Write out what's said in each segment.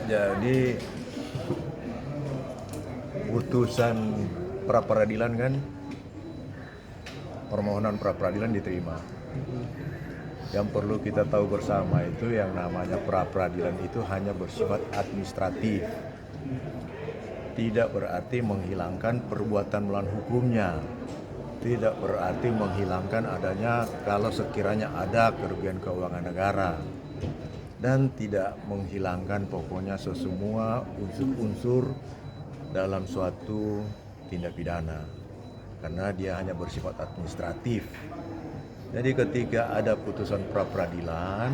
Jadi putusan pra peradilan kan, permohonan pra peradilan diterima. Yang perlu kita tahu bersama itu yang namanya pra peradilan itu hanya bersifat administratif. Tidak berarti menghilangkan perbuatan melawan hukumnya. Tidak berarti menghilangkan adanya kalau sekiranya ada kerugian keuangan negara. Dan tidak menghilangkan pokoknya sesemua unsur-unsur dalam suatu tindak pidana, karena dia hanya bersifat administratif. Jadi ketika ada putusan pra peradilan,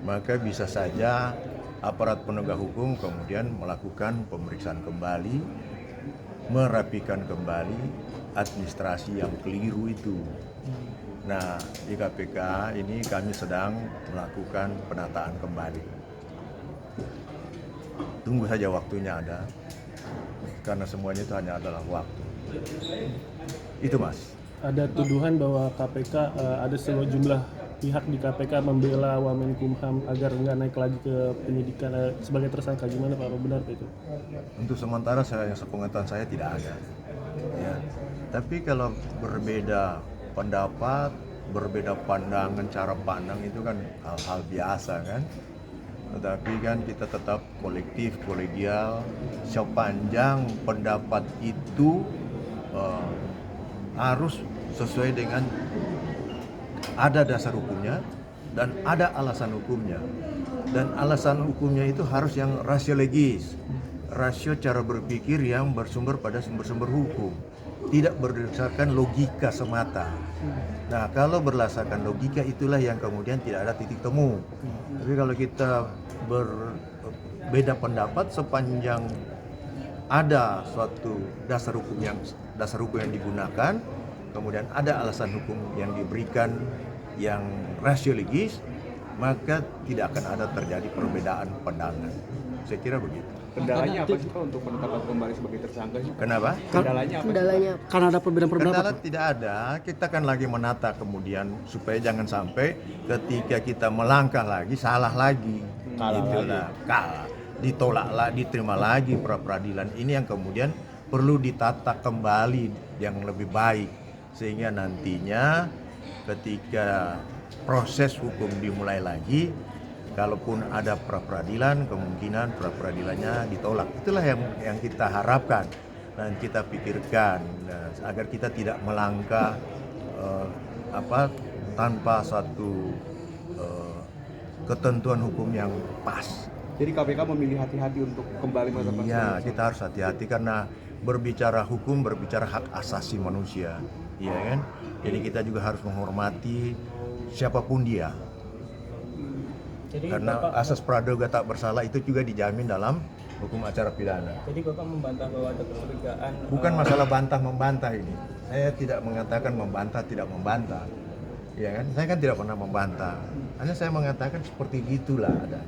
maka bisa saja aparat penegak hukum kemudian melakukan pemeriksaan kembali, merapikan kembali administrasi yang keliru itu. Nah, di KPK ini kami sedang melakukan penataan kembali. Tunggu saja waktunya ada, karena semuanya itu hanya adalah waktu. Itu Mas. Ada tuduhan bahwa KPK ada sejumlah pihak di KPK membela Wamenkumham agar nggak naik lagi ke penyidikan sebagai tersangka. Gimana Pak? Benar Pak itu? Untuk sementara yang sepengetahuan saya tidak ada. Ya. Tapi kalau berbeda pendapat, berbeda pandangan, cara pandang itu kan hal-hal biasa kan. Tetapi kan kita tetap kolektif, kolegial, sepanjang pendapat itu harus sesuai dengan ada dasar hukumnya dan ada alasan hukumnya. Dan alasan hukumnya itu harus yang rasio legis, rasio cara berpikir yang bersumber pada sumber-sumber hukum, tidak berdasarkan logika semata. Nah, kalau berdasarkan logika itulah yang kemudian tidak ada titik temu. Tapi kalau kita berbeda pendapat sepanjang ada suatu dasar hukum yang digunakan, kemudian ada alasan hukum yang diberikan yang rasio legis, maka tidak akan ada terjadi perbedaan pandangan. Saya kira begitu. Kendalanya apa sih Pak untuk penetapan kembali sebagai tersangka sih? Kenapa? Kendalanya apa? Kendalanya Karena ada perbedaan pendapat. Kendala tidak ada, kita kan lagi menata kemudian supaya jangan sampai ketika kita melangkah lagi salah lagi, kalah, ditolak lagi, diterima lagi pra peradilan ini yang kemudian perlu ditata kembali yang lebih baik sehingga nantinya ketika proses hukum dimulai lagi, kalaupun ada pra peradilan, kemungkinan pra peradilannya ditolak. Itulah yang kita harapkan dan kita pikirkan agar kita tidak melangkah tanpa suatu ketentuan hukum yang pas. Jadi KPK memilih hati-hati untuk kembali menetapkan Iya, tersangka. kita harus hati-hati karena berbicara hukum, berbicara hak asasi manusia, iya kan? Jadi kita juga harus menghormati siapapun dia. Jadi Karena Bapak, asas praduga tak bersalah itu juga dijamin dalam hukum acara pidana. jadi Bapak membantah bahwa ada kecurigaan. Bukan masalah bantah membantah ini. Saya tidak mengatakan membantah tidak membantah. Ya kan? Saya kan tidak pernah membantah. Hanya saya mengatakan seperti gitulah ada.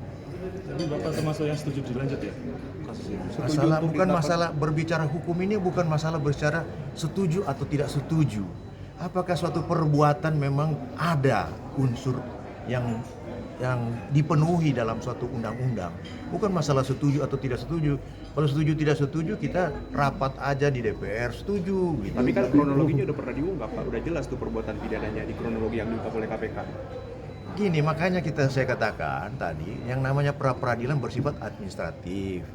Jadi Bapak termasuk yang setuju dilanjut ya kasus ini? Masalah bukan masalah berbicara hukum ini bukan masalah berbicara setuju atau tidak setuju. Apakah suatu perbuatan memang ada unsur yang dipenuhi dalam suatu undang-undang. Bukan masalah setuju atau tidak setuju. Kalau setuju tidak setuju kita rapat aja di DPR setuju gitu. Tapi kan kronologinya udah pernah diungkap Pak, udah jelas tuh perbuatan pidananya di kronologi yang diungkap oleh KPK. Gini, makanya saya katakan tadi yang namanya pra peradilan bersifat administratif.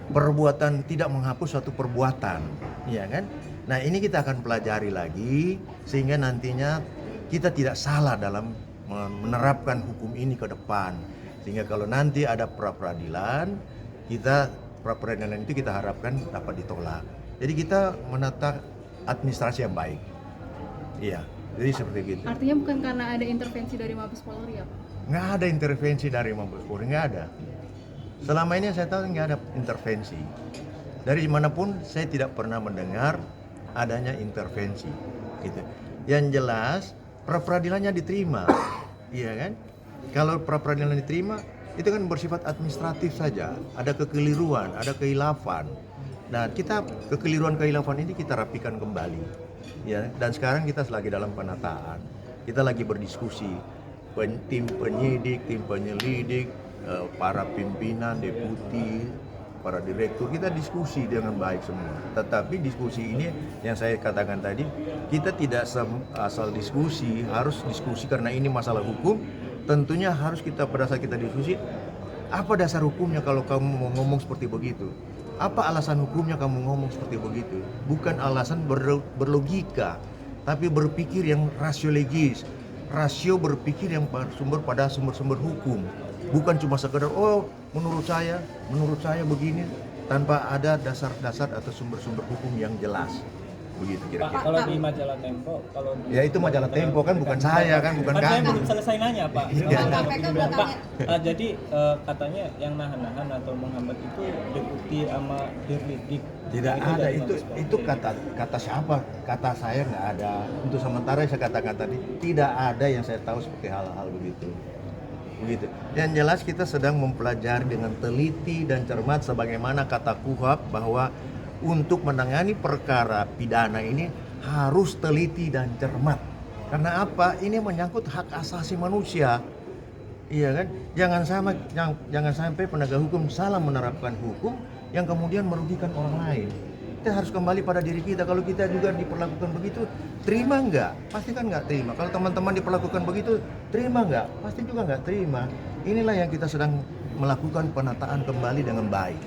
Perbuatan tidak menghapus suatu perbuatan, ya kan? Nah, ini kita akan pelajari lagi sehingga nantinya kita tidak salah dalam menerapkan hukum ini ke depan. Sehingga kalau nanti ada pra peradilan, pra peradilan itu kita harapkan dapat ditolak. Jadi kita menata administrasi yang baik. Iya, jadi seperti gitu. artinya bukan karena ada intervensi dari Mabes Polri ya Pak? Nggak ada intervensi dari Mabes Polri, nggak ada. Selama ini saya tahu nggak ada intervensi. Dari manapun saya tidak pernah mendengar adanya intervensi. Gitu. Yang jelas pra peradilannya diterima, iya kan? Kalau pra peradilan diterima, itu kan bersifat administratif saja. Ada kekeliruan, ada kehilafan. Nah, kekeliruan-kehilafan ini kita rapikan kembali, ya. Dan sekarang kita lagi dalam penataan. Kita lagi berdiskusi, tim penyidik, tim penyelidik, para pimpinan, deputi, para direktur, kita diskusi dengan baik semua. Tetapi diskusi ini yang saya katakan tadi, kita tidak asal diskusi, harus diskusi karena ini masalah hukum. Tentunya harus kita pada saat kita diskusi, apa dasar hukumnya kalau kamu mau ngomong seperti begitu? Apa alasan hukumnya kamu ngomong seperti begitu? Bukan alasan berlogika, tapi berpikir yang rasiologis. Rasio berpikir yang bersumber pada sumber-sumber hukum. Bukan cuma sekedar, oh menurut saya begini, tanpa ada dasar-dasar atau sumber-sumber hukum yang jelas. Begitu Pak, kira-kira. kalau di majalah Tempo, kalau di Ya itu majalah Tempo kan, bukan saya kan, bukan saya kamu. belum selesai nanya Pak. Iya. KPK belum Pak, tanya. jadi katanya yang nahan-nahan atau menghambat itu deputi sama dirlidik. Tidak Itu ada, dari itu Mabes Polri. kata siapa? Kata saya nggak ada. Untuk sementara saya katakan tadi, tidak ada yang saya tahu seperti hal-hal begitu. Begitu. Yang jelas kita sedang mempelajari dengan teliti dan cermat sebagaimana kata KUHP bahwa untuk menangani perkara pidana ini harus teliti dan cermat. Karena apa? Ini menyangkut hak asasi manusia. Iya kan? Jangan sampai penegak hukum salah menerapkan hukum yang kemudian merugikan orang lain. Kita harus kembali pada diri kita. Kalau kita juga diperlakukan begitu, terima nggak? Pasti kan nggak terima. Kalau teman-teman diperlakukan begitu, terima nggak? Pasti juga nggak terima. Inilah yang kita sedang melakukan penataan kembali dengan baik.